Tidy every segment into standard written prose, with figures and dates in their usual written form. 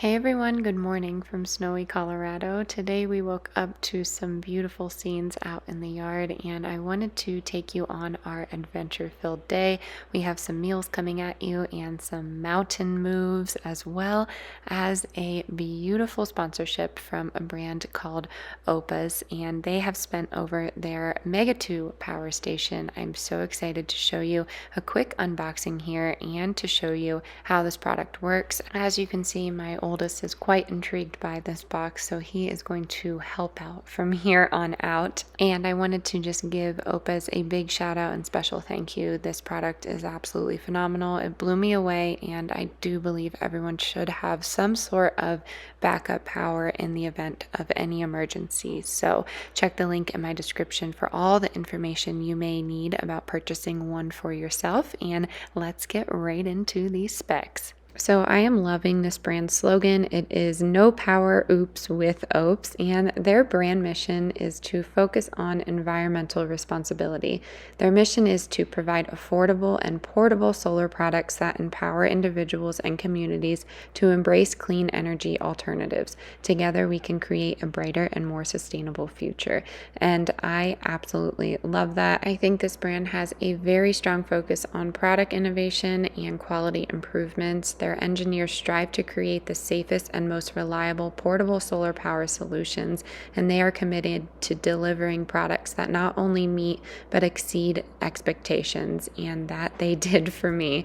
Hey everyone, good morning from snowy Colorado. Today we woke up to some beautiful scenes out in the yard, and I wanted to take you on our adventure-filled day. We have some meals coming at you and some mountain moves, as well as a beautiful sponsorship from a brand called Oupes, and they have spent over their Mega 2 power station. I'm so excited to show you a quick unboxing here and to show you how this product works. As you can see, my oldest is quite intrigued by this box, so he is going to help out from here on out. And I wanted to just give Oupes a big shout out and special thank you. This product is absolutely phenomenal. It blew me away, and I do believe everyone should have some sort of backup power in the event of any emergency. So check the link in my description for all the information you may need about purchasing one for yourself, and let's get right into these specs. So I am loving this brand slogan. It is "No Power Oupes with Oupes," and their brand mission is to focus on environmental responsibility. Their mission is to provide affordable and portable solar products that empower individuals and communities to embrace clean energy alternatives. Together we can create a brighter and more sustainable future. And I absolutely love that. I think this brand has a very strong focus on product innovation and quality improvements. Their engineers strive to create the safest and most reliable portable solar power solutions, and they are committed to delivering products that not only meet but exceed expectations, and that they did for me.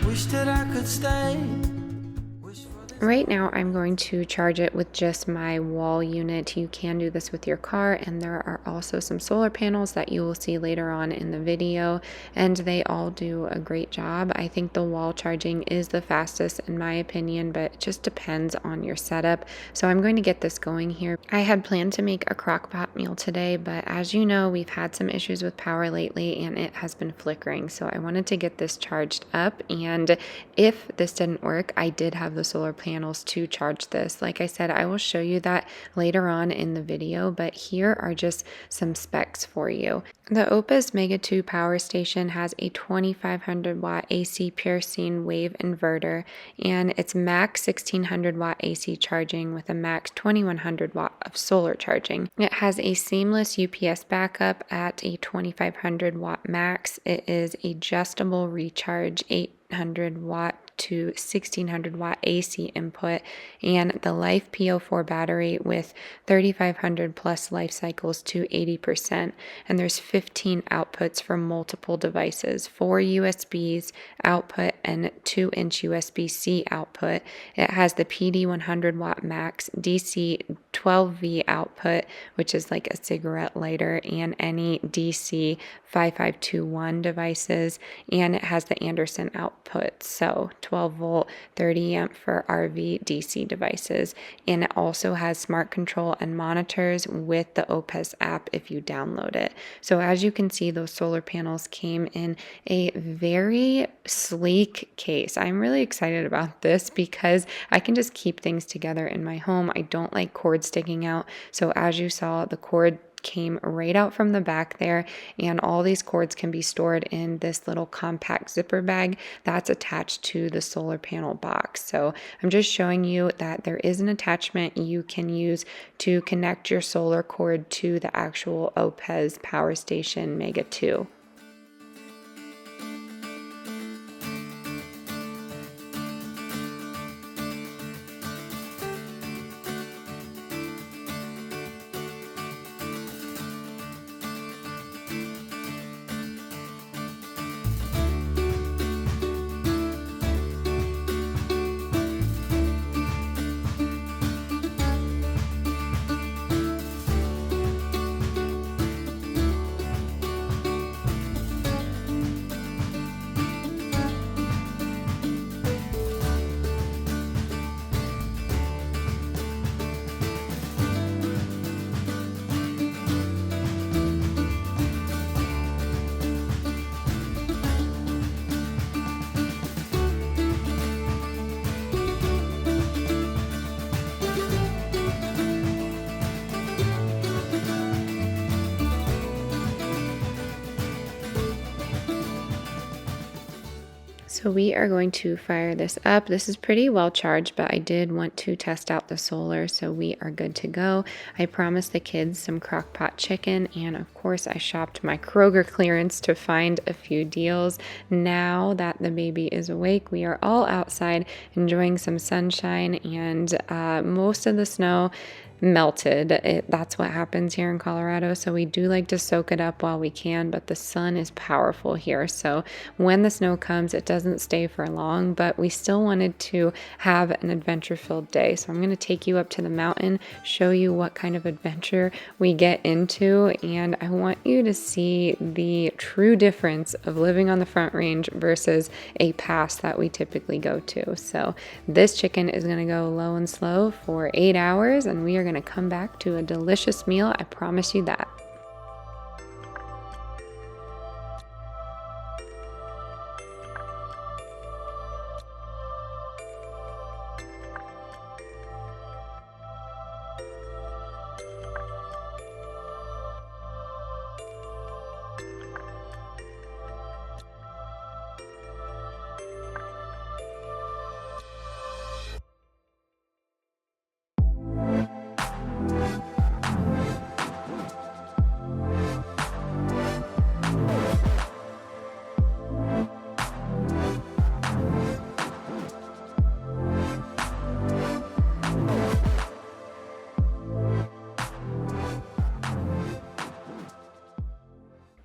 Wish that I could stay. Right now I'm going to charge it with just my wall unit. You can do this with your car, and there are also some solar panels that you will see later on in the video, and they all do a great job. I think the wall charging is the fastest in my opinion, but it just depends on your setup. So I'm going to get this going here. I had planned to make a crock pot meal today, but as you know, we've had some issues with power lately and it has been flickering. So I wanted to get this charged up, and if this didn't work, I did have the solar panels to charge this. Like I said, I will show you that later on in the video, but here are just some specs for you. The Oupes Mega 2 power station has a 2500 watt AC piercing wave inverter, and it's max 1600 watt AC charging with a max 2100 watt of solar charging. It has a seamless UPS backup at a 2500 watt max. It is adjustable recharge 800 watt to 1600 watt AC input, and the Life PO4 battery with 3500 plus life cycles to 80%. And there's 15 outputs for multiple devices, 4 USBs output and 2-inch USB-C output. It has the PD 100 watt max, DC 12V output, which is like a cigarette lighter, and any DC 5521 devices, and it has the Anderson output, so 12 volt 30 amp for RV DC devices, and it also has smart control and monitors with the Oupes app if you download it. So as you can see, those solar panels came in a very sleek case. I'm really excited about this because I can just keep things together in my home. I don't like cords sticking out, so as you saw, the cord came right out from the back there, and all these cords can be stored in this little compact zipper bag that's attached to the solar panel box. So I'm just showing you that there is an attachment you can use to connect your solar cord to the actual Oupes power station Mega 2. So we are going to fire this up. This is pretty well charged, but I did want to test out the solar, so we are good to go. I promised the kids some crock pot chicken, and of course I shopped my Kroger clearance to find a few deals. Now that the baby is awake, we are all outside enjoying some sunshine, and most of the snow melted. That's what happens here in Colorado. So we do like to soak it up while we can, but the sun is powerful here. So when the snow comes, it doesn't stay for long, but we still wanted to have an adventure-filled day. So I'm going to take you up to the mountain, show you what kind of adventure we get into, and I want you to see the true difference of living on the Front Range versus a pass that we typically go to. So this chicken is going to go low and slow for 8 hours, and we are going to come back to a delicious meal. I promise you that.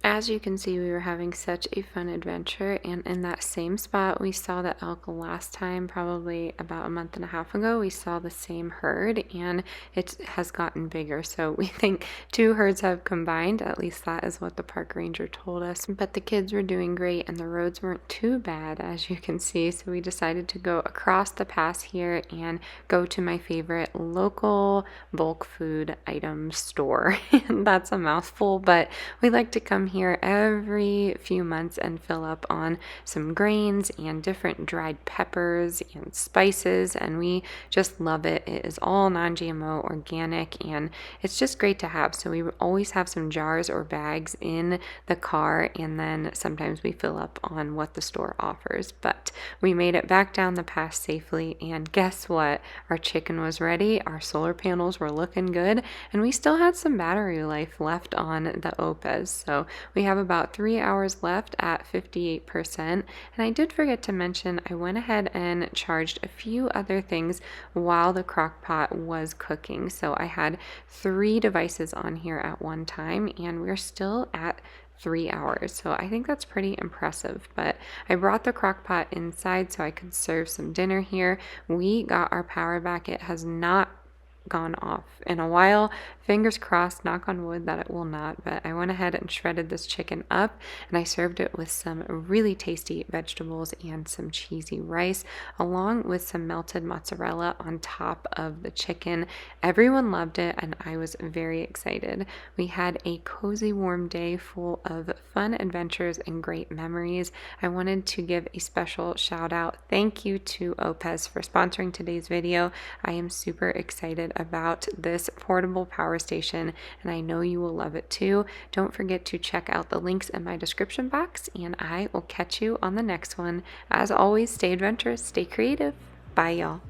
As you can see, we were having such a fun adventure, and in that same spot we saw the elk last time, probably about a month and a half ago. We saw the same herd, and it has gotten bigger, so we think 2 herds have combined. At least that is what the park ranger told us. But the kids were doing great, and the roads weren't too bad, as you can see, so we decided to go across the pass here and go to my favorite local bulk food item store. And that's a mouthful, but we like to come here every few months and fill up on some grains and different dried peppers and spices, and we just love it. It is all non-GMO, organic, and it's just great to have. So we always have some jars or bags in the car, and then sometimes we fill up on what the store offers. But we made it back down the pass safely, and guess what? Our chicken was ready, our solar panels were looking good, and we still had some battery life left on the Oupes. So we have about 3 hours left at 58%. And I did forget to mention, I went ahead and charged a few other things while the crock pot was cooking. So I had 3 devices on here at one time, and we're still at 3 hours. So I think that's pretty impressive. But I brought the crock pot inside so I could serve some dinner here. We got our power back. It has not gone off in a while. Fingers crossed, knock on wood that it will not, but I went ahead and shredded this chicken up, and I served it with some really tasty vegetables and some cheesy rice, along with some melted mozzarella on top of the chicken. Everyone loved it, and I was very excited. We had a cozy, warm day full of fun adventures and great memories. I wanted to give a special shout out. Thank you to Oupes for sponsoring today's video. I am super excited about this portable power station, and I know you will love it too. Don't forget to check out the links in my description box, and I will catch you on the next one. As always, stay adventurous, stay creative. Bye, y'all.